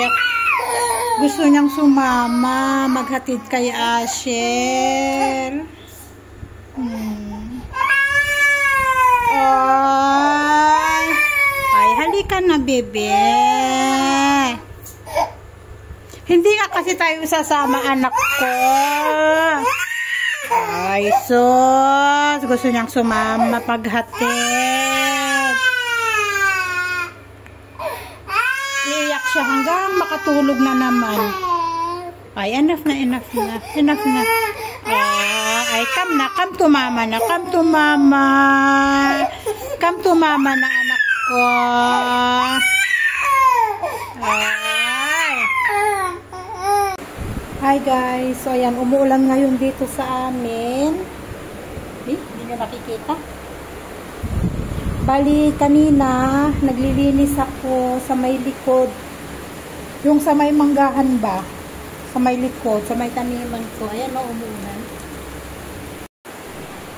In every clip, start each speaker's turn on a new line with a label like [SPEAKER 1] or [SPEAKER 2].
[SPEAKER 1] iyak. Gusto niyang sumama, maghatid kay Asher. Ay, halika na, bebe. Hindi nga kasi tayo sasama, anak ko. Ay, sus. Gusto niyang sumama, paghatid. Iiyak siya hanggang makatulog na naman. Ay, enough na. Ay, come to mama na. Come to mama na, anak ko. Ay. Hi guys. So, ayan, umuulan ngayon dito sa amin. Hindi nyo nakikita? Bali, kanina, naglilinis ako sa may likod. Yung sa may manggahan ba? Sa may likod, sa may taniman ko. Ayan, umuulan.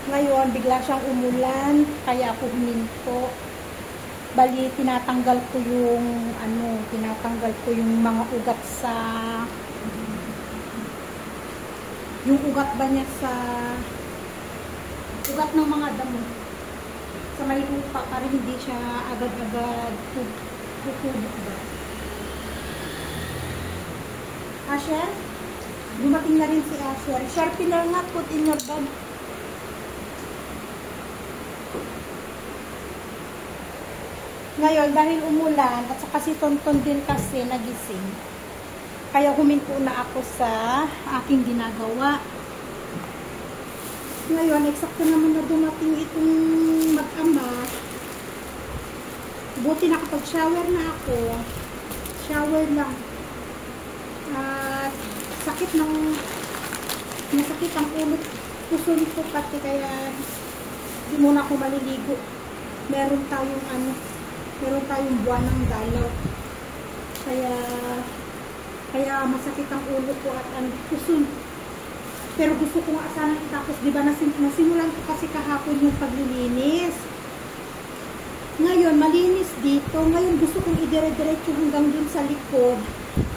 [SPEAKER 1] Ngayon, bigla siyang umulan, kaya ako huminto. Bali, tinatanggal ko yung mga ugat sa, yung ugat ba niya sa, ugat ng mga damo. Sa may lupa, para hindi siya agad-agad tutulog ba. Asher? Dumating na rin si Asher. Sharpener nga, put in your bag. Ngayon, dahil umulan, at saka si Tonton din kasi nagising, kaya huminto na ako sa aking ginagawa. Ngayon, eksakto naman na dumating itong mag-ama. Buti nakapag-shower na ako. Shower lang. At nasakit ang ulo. Kusulit ko pati, kaya di muna ako maliligo. Meron tayong buwan ng dalaw. Kaya masakit ang ulo ko at ang kusun. Pero gusto ko nga sana itapos. Diba nasimulan ko kasi kahapon yung paglilinis. Ngayon, malinis dito. Ngayon, gusto kong idire-diretso hanggang dun sa likod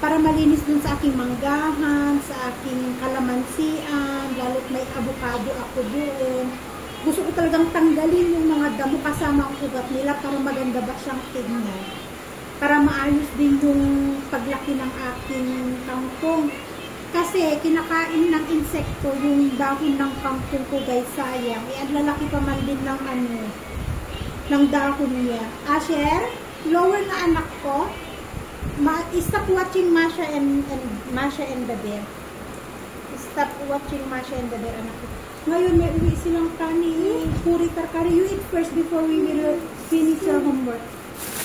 [SPEAKER 1] para malinis dun sa aking manggahan, sa aking kalamansian, lalo't may avocado ako doon. Gusto ko talagang tanggalin yung mga damo kasama ang ugat nila para maganda ba siyang tignan. Para maayos din yung paglaki ng aking kangkong. Kasi kinakain ng insekto yung dahon ng kangkong ko, guys, sayang. Ang lalaki pa man din ng dahon niya. Asher, lower na anak ko. Stop watching Masha and the Bear. Stop watching Masha and the Bear, anak ko. Ngayon, may uwi silang kanin. Puri tarkari. You eat first before we will finish your homework.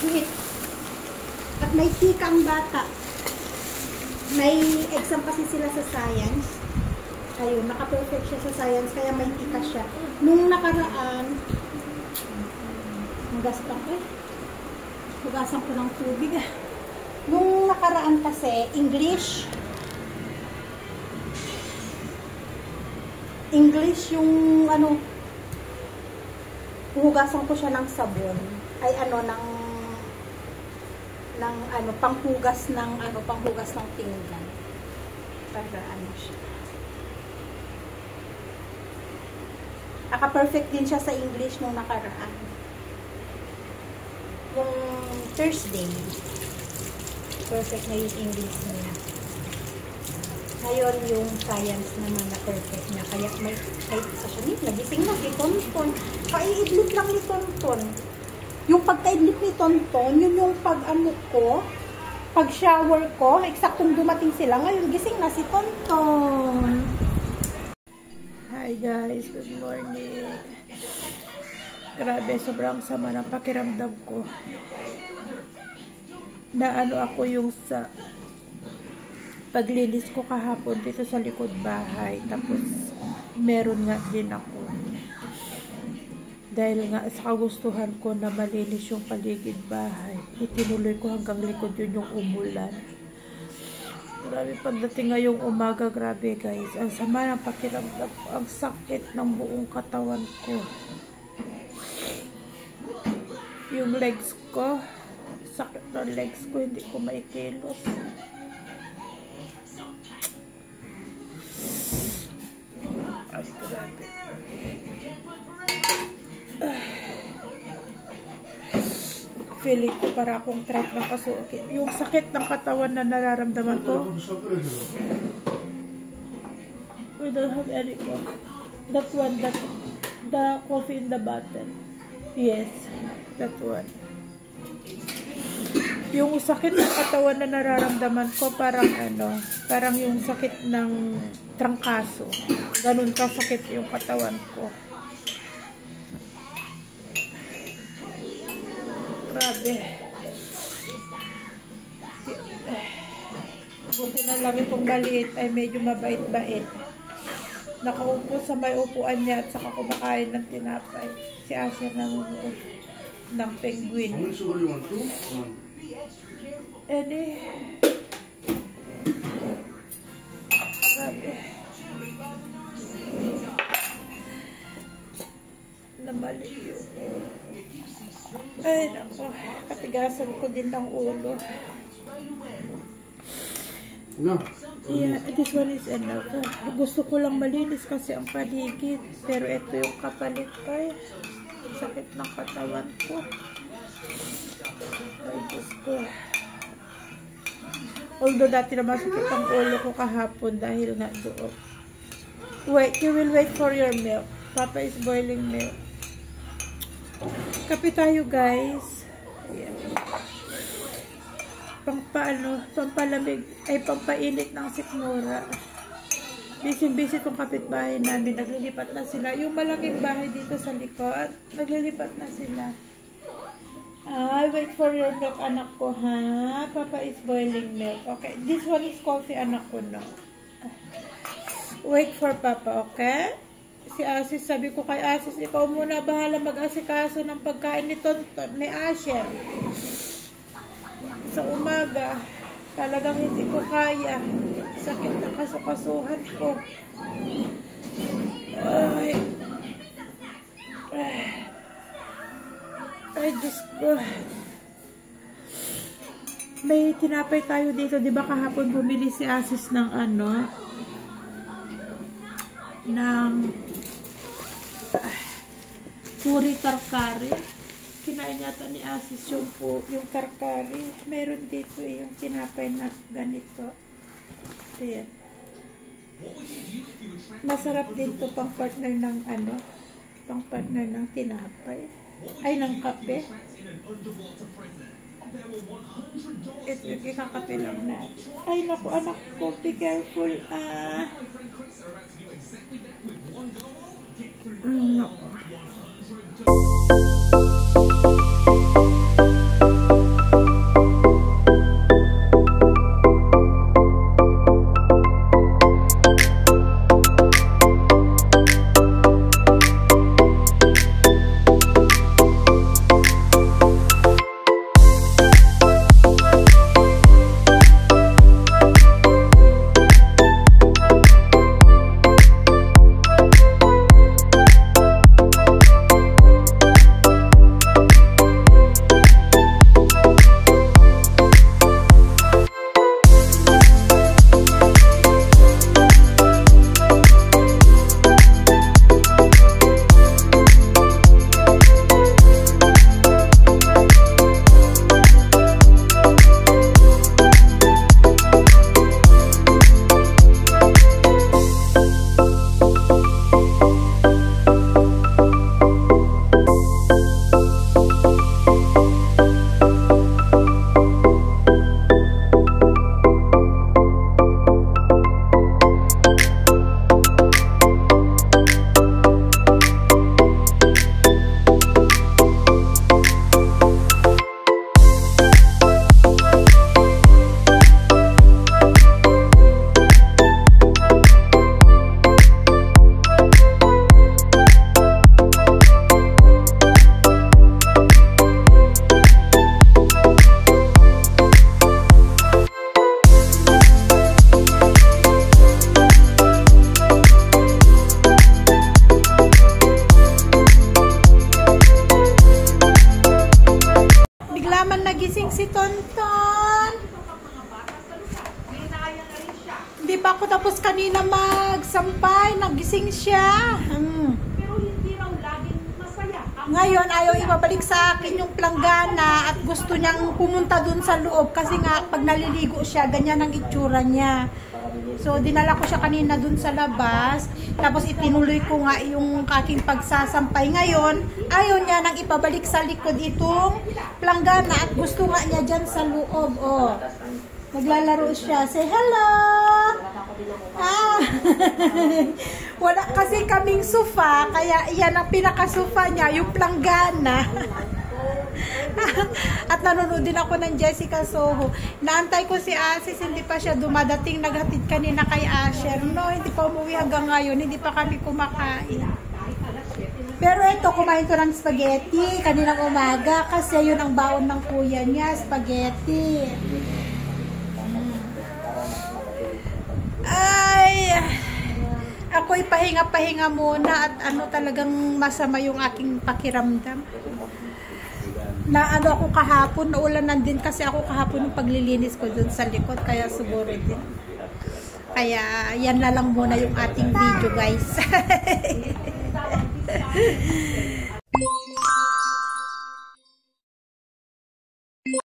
[SPEAKER 1] You eat. At may tika ang bata. May exam kasi sila sa science. Ayun, naka-perfect siya sa science, kaya may tika siya. Nung nakaraan, hugasan ko ng tubig. Nung nakaraan kasi, English yung hugasan ko siya ng sabon. Ay panghugas ng pinggan. Para siya. Naka-perfect din siya sa English nung nakaraan. Yung Thursday, perfect na yung English niya. Ngayon, yung science naman na perfect na. Kaya may isa siya. Nagising na si Tonton. Kaiidlit lang ni Tonton. Yung pagkaidlit ni Tonton, yun yung pag-shower ko, eksaktong dumating sila. Ngayon, gising na si Tonton. Hi guys, good morning. Grabe, sobrang sama ng pakiramdam ko. Ako yung sa paglinis ko kahapon dito sa likod bahay. Tapos, meron nga din ako. Dahil nga sa kagustuhan ko na malinis yung paligid bahay, itinuloy ko hanggang likod yun yung umulan. Grabe, pagdating ngayong umaga, grabe guys. Ang sama ng pakiramdam ko. Ang sakit ng buong katawan ko. Yung legs ko,
[SPEAKER 2] sakit ng legs ko, hindi ko maikilos. Ay, grabe. Feeling ko para akong trap ng kasukit. Yung sakit ng katawan na nararamdaman ko. We don't have any coffee. That one, the coffee in the bottle. Yes, that one. Yung sakit ng katawan na nararamdaman ko parang parang yung sakit ng trangkaso. Ganun ka sakit yung katawan ko. Grabe. Buti na lang itong maliit ay medyo mabait-bait. Nakaupo sa may upuan niya at saka kumakain ng tinapay. Si Asya ng penguin. Grabe. Namaliyo. Ay, naku. Katigasan ko din ng ulo.
[SPEAKER 3] No.
[SPEAKER 2] Yeah, this one is enough. Gusto ko lang malinis kasi ang paligid. Pero ito yung kapalit pa eh. Sakit ng katawan ko. Ay, Diyos ko. Although dati naman sakit ang ulo ko kahapon dahil nga doon. Wait, you will wait for your milk. Papa is boiling milk. Kape tayo, guys. Ayan. Pampalamig, ay pampainit ng sikmura. Busy-busy itong kapitbahay namin. Naglilipat na sila. Yung malaking bahay dito sa likod, naglilipat na sila. Wait for your milk, anak ko, ha? Papa is boiling milk. Okay, this one is coffee, anak ko, no? Wait for Papa, okay? Si Asis, sabi ko kay Asis, ikaw muna bahala mag-asikaso ng pagkain ni Tonton, ni Asher. Sa umaga, talagang hindi ko kaya. Sakit na kasukasuhan ko. Ay, Diyos ko. May tinapay tayo dito. Di ba kahapon bumili si Asis ng ng puri tarkari. Kinain yata ni Asis yung tarkari. Meron dito yung tinapay na ganito. Ayan. Masarap din to pang partner ng pang partner ng tinapay. Ay, ng kape. Ito yung ikakape lang na. Ay, naku, anak ko, be careful, naku.
[SPEAKER 1] Tonton. Hindi pa ako tapos kanina magsampay. Nagising siya. Ngayon, ayaw ibabalik sa akin yung planggana at gusto niyang pumunta dun sa loob kasi nga pag naliligo siya, ganyan ang itsura niya. So, dinala ko siya kanina dun sa labas. Tapos, itinuloy ko nga yung aking pagsasampay. Ngayon, ayaw niya nang ipabalik sa likod itong planggana at gusto nga niya dyan sa loob. Oh, naglalaro siya. Say hello! Ah, wala kasi kaming sofa, kaya iyan ang pinaka-sofa niya, yung planggana. At nanonood din ako ng Jessica Soho. Naantay ko si Asis, hindi pa siya dumadating. Naghatid kanina kay Asher. No, hindi pa umuwi hanggang ngayon. Hindi pa kami kumakain. Pero ito, kumain ko ng spaghetti kaninang umaga kasi yun ang baon ng kuya niya, spaghetti. Ay, ako'y pahinga-pahinga muna at ano talagang masama yung aking pakiramdam. Na ano ako kahapon, naulanan din kasi ako kahapon yung paglilinis ko dun sa likod, kaya siguro din. Kaya yan na lang muna yung ating video, guys.